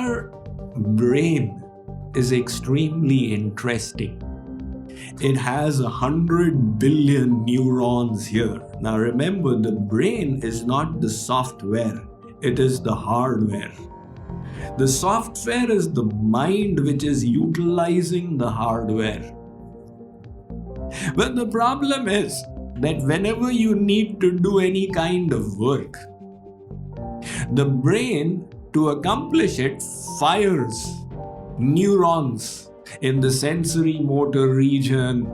Our brain is extremely interesting. It has 100 billion neurons here. Now remember, the brain is not the software, it is the hardware. The software is the mind which is utilizing the hardware. But the problem is that whenever you need to do any kind of work, the brain, to accomplish it, fires neurons in the sensory motor region,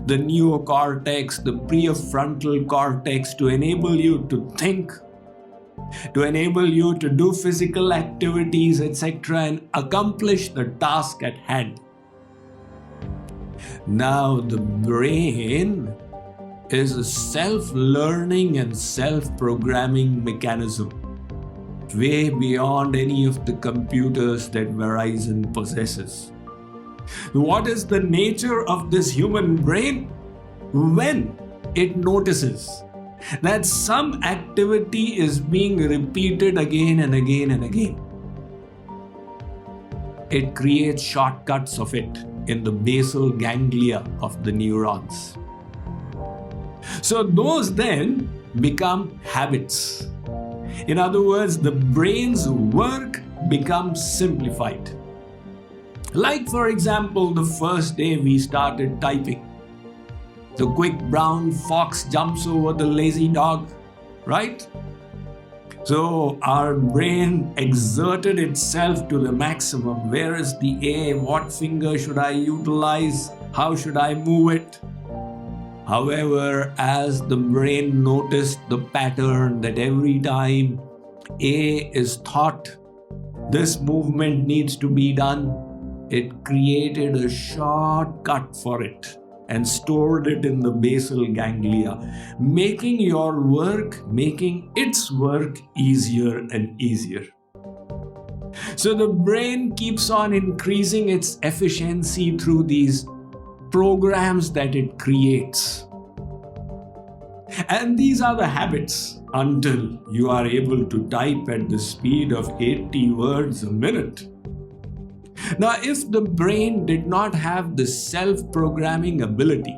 the neocortex, the prefrontal cortex, to enable you to think, to enable you to do physical activities, etc., and accomplish the task at hand. Now, the brain is a self-learning and self-programming mechanism, way beyond any of the computers that Verizon possesses. What is the nature of this human brain? When it notices that some activity is being repeated again and again and again, it creates shortcuts of it in the basal ganglia of the neurons. So those then become habits. In other words, the brain's work becomes simplified. Like, for example, the first day we started typing. The quick brown fox jumps over the lazy dog, right? So our brain exerted itself to the maximum. Where is the A? What finger should I utilize? How should I move it? However, as the brain noticed the pattern that every time A is thought, this movement needs to be done, it created a shortcut for it and stored it in the basal ganglia, making your work, making its work easier and easier. So the brain keeps on increasing its efficiency through these programs that it creates. And these are the habits until you are able to type at the speed of 80 words a minute. Now, if the brain did not have the self-programming ability,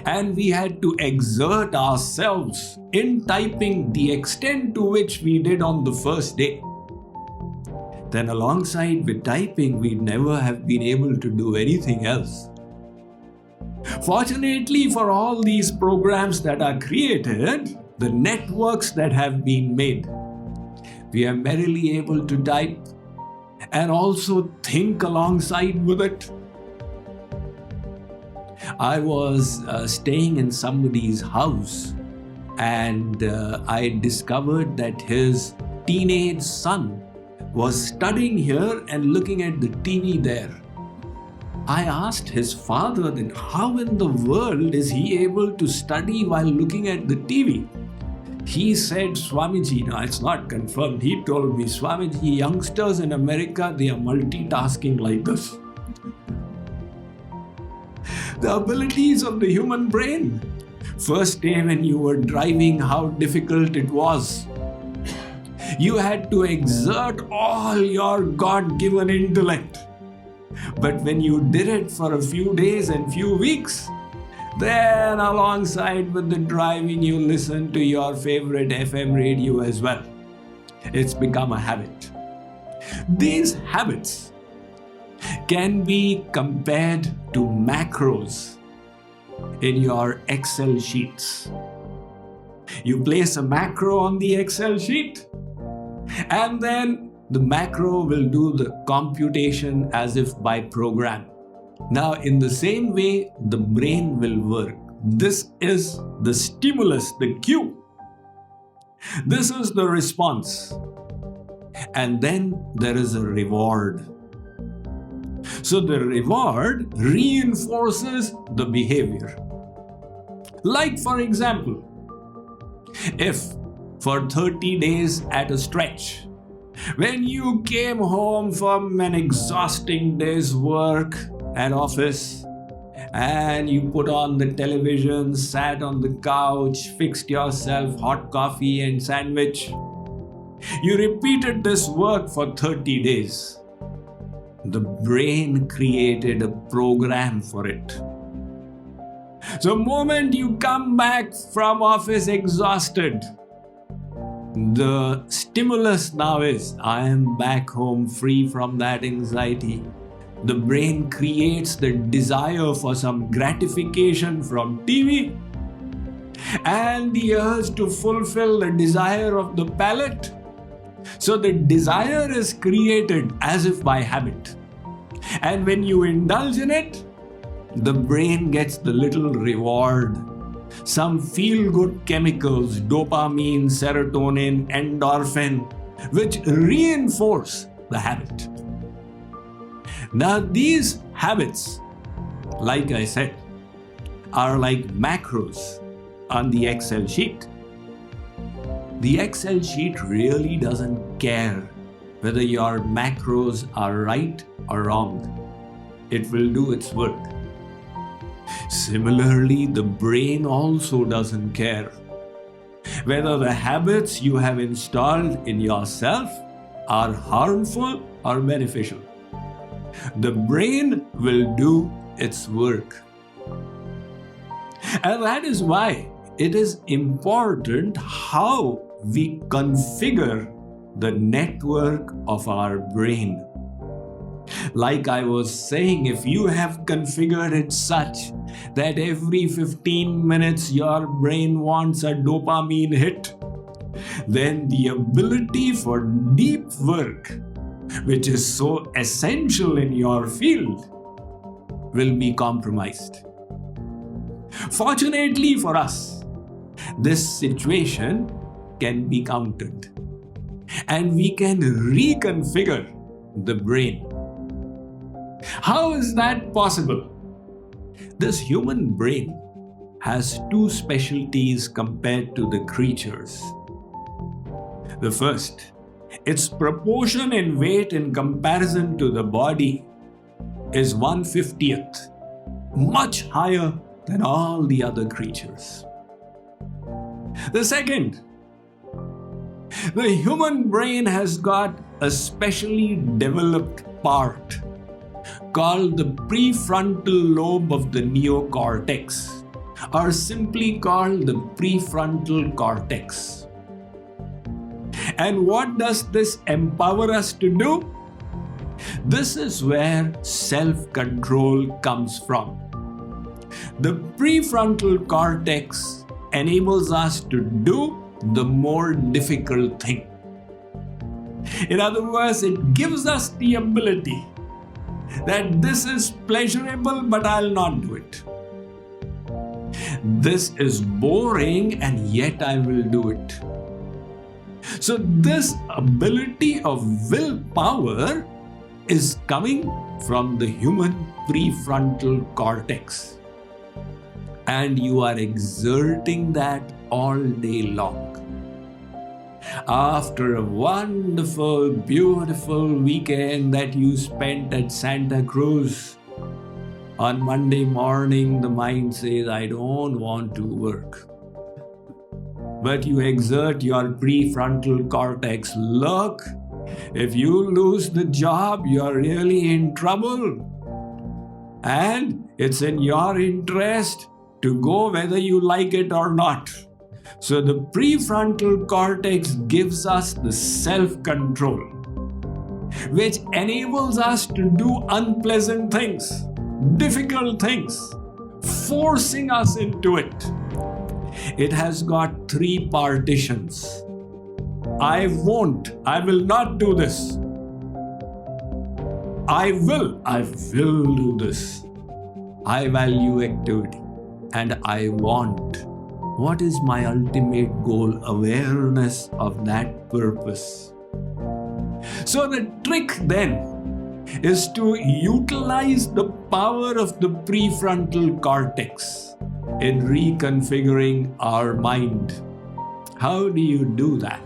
and we had to exert ourselves in typing the extent to which we did on the first day, then alongside with typing, we'd never have been able to do anything else. Fortunately for all these programs that are created, the networks that have been made, we are merely able to type and also think alongside with it. I was staying in somebody's house and I discovered that his teenage son was studying here and looking at the TV there. I asked his father, then how in the world is he able to study while looking at the TV? He said, Swamiji, now it's not confirmed, he told me, Swamiji, youngsters in America, they are multitasking like this. The abilities of the human brain. First day when you were driving, how difficult it was. You had to exert all your God-given intellect. But when you did it for a few days and few weeks, then alongside with the driving, you listen to your favorite FM radio as well. It's become a habit. These habits can be compared to macros in your Excel sheets. You place a macro on the Excel sheet, and then the macro will do the computation as if by program. Now, in the same way, the brain will work. This is the stimulus, the cue. This is the response. And then there is a reward. So the reward reinforces the behavior. Like, for example, if for 30 days at a stretch, when you came home from an exhausting day's work at office and you put on the television, sat on the couch, fixed yourself hot coffee and sandwich, You repeated this work for 30 days. The brain created a program for it. So the moment you come back from office exhausted, the stimulus now is, I am back home free from that anxiety. The brain creates the desire for some gratification from TV and the urge to fulfill the desire of the palate. So the desire is created as if by habit. And when you indulge in it, the brain gets the little reward. Some feel-good chemicals, dopamine, serotonin, endorphin, which reinforce the habit. Now these habits, like I said, are like macros on the Excel sheet. The Excel sheet really doesn't care whether your macros are right or wrong. It will do its work. Similarly, the brain also doesn't care whether the habits you have installed in yourself are harmful or beneficial. The brain will do its work. And that is why it is important how we configure the network of our brain. Like I was saying, if you have configured it such that every 15 minutes your brain wants a dopamine hit, then the ability for deep work, which is so essential in your field, will be compromised. Fortunately for us, this situation can be countered, and we can reconfigure the brain. How is that possible? This human brain has two specialties compared to the creatures. The first, its proportion in weight in comparison to the body is 1/50th, much higher than all the other creatures. The second, the human brain has got a specially developed part called the prefrontal lobe of the neocortex, or simply called the prefrontal cortex. And what does this empower us to do? This is where self-control comes from. The prefrontal cortex enables us to do the more difficult thing. In other words, it gives us the ability that this is pleasurable, but I'll not do it. This is boring, and yet I will do it. So this ability of willpower is coming from the human prefrontal cortex. And you are exerting that all day long. After a wonderful, beautiful weekend that you spent at Santa Cruz, on Monday morning the mind says, I don't want to work. But you exert your prefrontal cortex. Look, if you lose the job, you're really in trouble. And it's in your interest to go whether you like it or not. So the prefrontal cortex gives us the self-control, which enables us to do unpleasant things, difficult things, forcing us into it. It has got 3 partitions. I will not do this. I will do this. I value activity, and I want. What is my ultimate goal? Awareness of that purpose. So the trick then is to utilize the power of the prefrontal cortex in reconfiguring our mind. How do you do that?